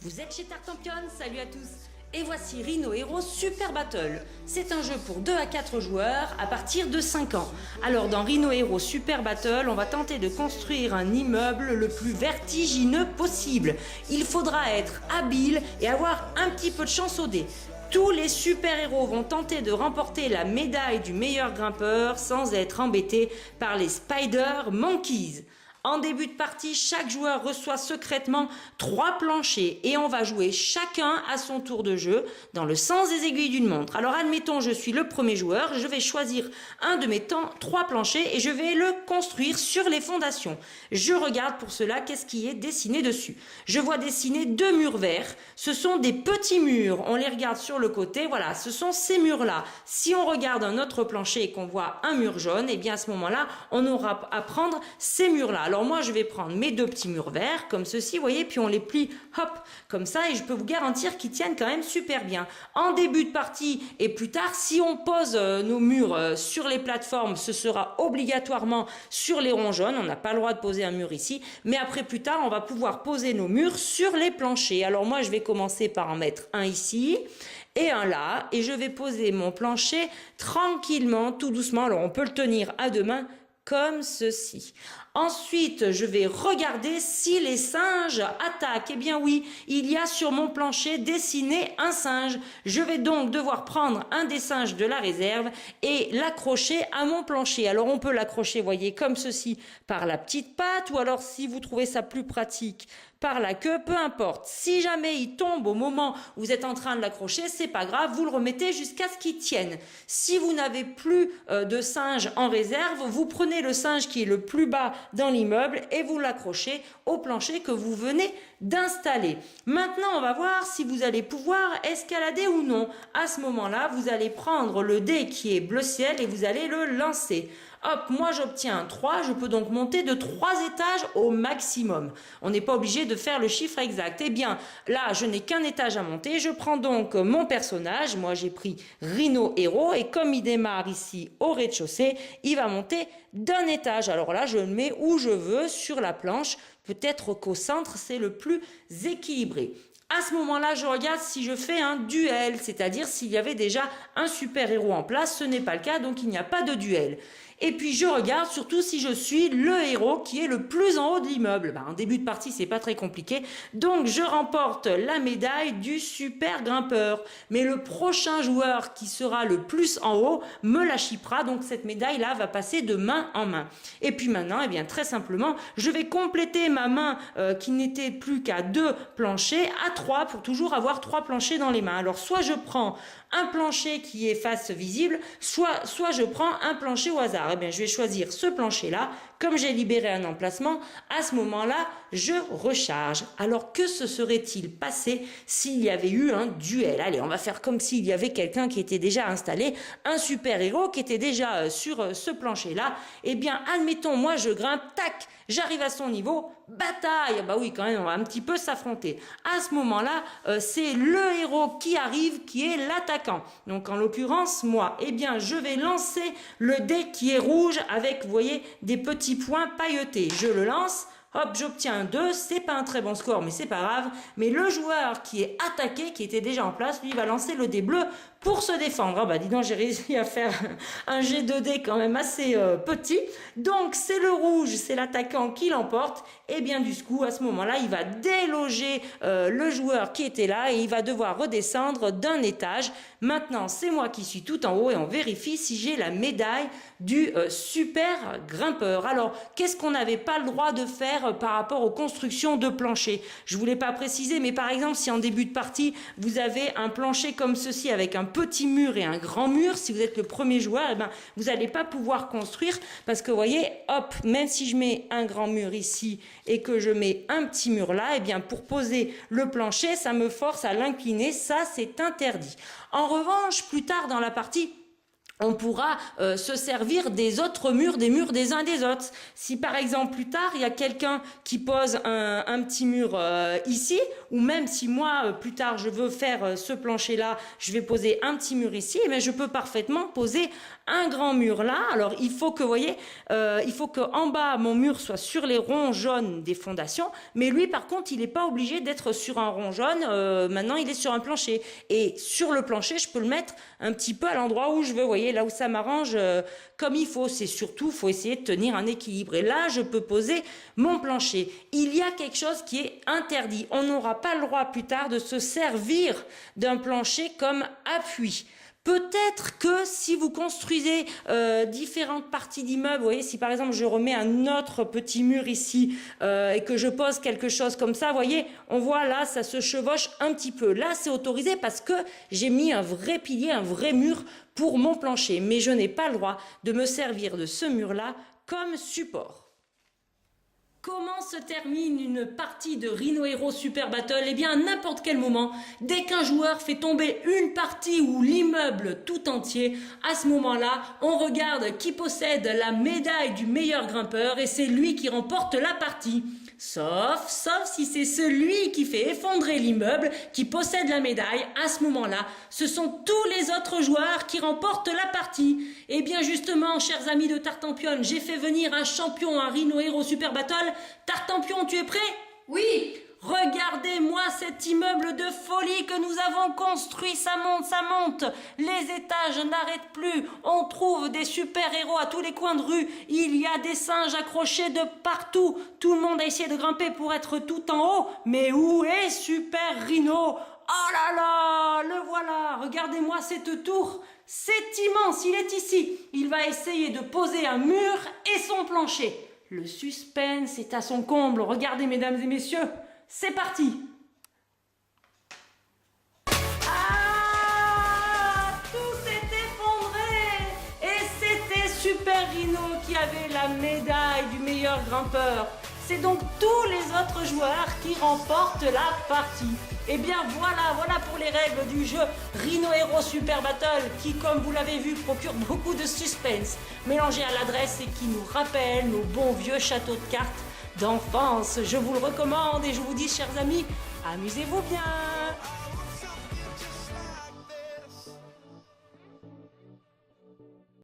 Vous êtes chez Tartampion, salut à tous. Et voici Rhino Hero Super Battle. C'est un jeu pour 2 à 4 joueurs à partir de 5 ans. Alors dans Rhino Hero Super Battle, on va tenter de construire un immeuble le plus vertigineux possible. Il faudra être habile et avoir un petit peu de chance au dé. Tous les super-héros vont tenter de remporter la médaille du meilleur grimpeur sans être embêtés par les Spider Monkeys. En début de partie, chaque joueur reçoit secrètement 3 planchers et on va jouer chacun à son tour de jeu dans le sens des aiguilles d'une montre. Alors admettons, je suis le premier joueur, je vais choisir un de mes 3 planchers et je vais le construire sur les fondations. Je regarde pour cela qu'est-ce qui est dessiné dessus. Je vois dessiner 2 murs verts, ce sont des petits murs, on les regarde sur le côté, voilà, ce sont ces murs-là. Si on regarde un autre plancher et qu'on voit un mur jaune, et bien à ce moment-là, on aura à prendre ces murs-là. Alors moi, je vais prendre mes 2 petits murs verts, comme ceci, vous voyez, puis on les plie, hop, comme ça, et je peux vous garantir qu'ils tiennent quand même super bien. En début de partie et plus tard, si on pose nos murs sur les plateformes, ce sera obligatoirement sur les ronds jaunes. On n'a pas le droit de poser un mur ici, mais après, plus tard, on va pouvoir poser nos murs sur les planchers. Alors moi, je vais commencer par en mettre un ici et un là, et je vais poser mon plancher tranquillement, tout doucement. Alors on peut le tenir à 2 mains, comme ceci. Ensuite, je vais regarder si les singes attaquent. Eh bien oui, il y a sur mon plancher dessiné un singe. Je vais donc devoir prendre un des singes de la réserve et l'accrocher à mon plancher. Alors on peut l'accrocher, voyez, comme ceci, par la petite patte, ou alors si vous trouvez ça plus pratique, par la queue, peu importe. Si jamais il tombe au moment où vous êtes en train de l'accrocher, c'est pas grave, vous le remettez jusqu'à ce qu'il tienne. Si vous n'avez plus de singe en réserve, vous prenez le singe qui est le plus bas dans l'immeuble et vous l'accrochez au plancher que vous venez d'installer. Maintenant, on va voir si vous allez pouvoir escalader ou non. À ce moment-là, vous allez prendre le dé qui est bleu ciel et vous allez le lancer. Hop, moi j'obtiens 3, je peux donc monter de 3 étages au maximum. On n'est pas obligé de faire le chiffre exact. Eh bien, là, je n'ai qu'un étage à monter. Je prends donc mon personnage. Moi, j'ai pris Rhino Hero et comme il démarre ici au rez-de-chaussée, il va monter d'un étage. Alors là, je le mets où je veux sur la planche. Peut-être qu'au centre, c'est le plus équilibré. À ce moment-là, je regarde si je fais un duel, c'est-à-dire s'il y avait déjà un super-héros en place. Ce n'est pas le cas, donc il n'y a pas de duel. Et puis je regarde surtout si je suis le héros qui est le plus en haut de l'immeuble. En début de partie, c'est pas très compliqué. Donc je remporte la médaille du super grimpeur. Mais le prochain joueur qui sera le plus en haut me la chippera. Donc cette médaille-là va passer de main en main. Et puis maintenant, eh bien très simplement, je vais compléter ma main qui n'était plus qu'à 2 planchers à 3 pour toujours avoir 3 planchers dans les mains. Alors soit je prends un plancher qui est face visible, soit je prends un plancher au hasard. Eh bien, je vais choisir ce plancher-là. Comme j'ai libéré un emplacement, à ce moment-là, je recharge. Alors, que se serait-il passé s'il y avait eu un duel? Allez, on va faire comme s'il y avait quelqu'un qui était déjà installé, un super-héros qui était déjà sur ce plancher-là. Eh bien, admettons, moi, je grimpe, tac, j'arrive à son niveau, bataille. Bah oui, quand même, on va un petit peu s'affronter. À ce moment-là, c'est le héros qui arrive, qui est l'attaquant. Donc, en l'occurrence, moi, eh bien, je vais lancer le dé qui est rouge avec, vous voyez, des petits points pailletés. Je le lance. Hop, j'obtiens 2, c'est pas un très bon score, mais c'est pas grave. Mais le joueur qui est attaqué, qui était déjà en place, lui va lancer le dé bleu pour se défendre. Ah bah dis donc, j'ai réussi à faire un jet de dés quand même assez petit. Donc c'est le rouge, c'est l'attaquant qui l'emporte. Et bien du coup, à ce moment-là, il va déloger le joueur qui était là et il va devoir redescendre d'un étage. Maintenant, c'est moi qui suis tout en haut et on vérifie si j'ai la médaille du super grimpeur. Alors, qu'est-ce qu'on n'avait pas le droit de faire par rapport aux constructions de planchers? Je voulais pas préciser, mais par exemple, si en début de partie, vous avez un plancher comme ceci avec un petit mur et un grand mur, si vous êtes le premier joueur, eh ben, vous n'allez pas pouvoir construire parce que, vous voyez, hop, même si je mets un grand mur ici et que je mets un petit mur là, eh bien, pour poser le plancher, ça me force à l'incliner. Ça, c'est interdit. En revanche, plus tard dans la partie, on pourra se servir des autres murs, des murs des uns des autres. Si par exemple plus tard il y a quelqu'un qui pose un petit mur ici, ou même si moi plus tard je veux faire ce plancher là, je vais poser un petit mur ici, mais je peux parfaitement poser un grand mur là. Alors il faut que, vous voyez, il faut qu'en bas mon mur soit sur les ronds jaunes des fondations, mais lui par contre il n'est pas obligé d'être sur un rond jaune. Maintenant il est sur un plancher, et sur le plancher je peux le mettre un petit peu à l'endroit où je veux, vous voyez, là où ça m'arrange, comme il faut. C'est surtout, faut essayer de tenir un équilibre, et là je peux poser mon plancher. Il y a quelque chose qui est interdit, on n'aura pas le droit plus tard de se servir d'un plancher comme appui. Peut-être que si vous construisez différentes parties d'immeubles, vous voyez, si par exemple je remets un autre petit mur ici et que je pose quelque chose comme ça, vous voyez, on voit là, ça se chevauche un petit peu. Là, c'est autorisé parce que j'ai mis un vrai pilier, un vrai mur pour mon plancher. Mais je n'ai pas le droit de me servir de ce mur-là comme support. Comment se termine une partie de Rhino Hero Super Battle? Eh bien, à n'importe quel moment, dès qu'un joueur fait tomber une partie ou l'immeuble tout entier, à ce moment-là, on regarde qui possède la médaille du meilleur grimpeur, et c'est lui qui remporte la partie. Sauf si c'est celui qui fait effondrer l'immeuble qui possède la médaille. À ce moment-là, ce sont tous les autres joueurs qui remportent la partie. Et bien justement, chers amis de Tartampion, j'ai fait venir un champion à Rhino Hero Super Battle. Tartampion, tu es prêt? Oui. Regardez-moi cet immeuble de folie que nous avons construit, ça monte, ça monte. Les étages n'arrêtent plus, on trouve des super-héros à tous les coins de rue, il y a des singes accrochés de partout. Tout le monde a essayé de grimper pour être tout en haut, mais où est Super Rhino? Oh là là, le voilà, regardez-moi cette tour, c'est immense, il est ici. Il va essayer de poser un mur et son plancher. Le suspense est à son comble, regardez mesdames et messieurs. C'est parti! Ah! Tout s'est effondré! Et c'était Super Rhino qui avait la médaille du meilleur grimpeur. C'est donc tous les autres joueurs qui remportent la partie. Et bien voilà pour les règles du jeu Rhino Hero Super Battle qui, comme vous l'avez vu, procure beaucoup de suspense mélangé à l'adresse et qui nous rappelle nos bons vieux châteaux de cartes d'enfance. Je vous le recommande et je vous dis, chers amis, amusez-vous bien.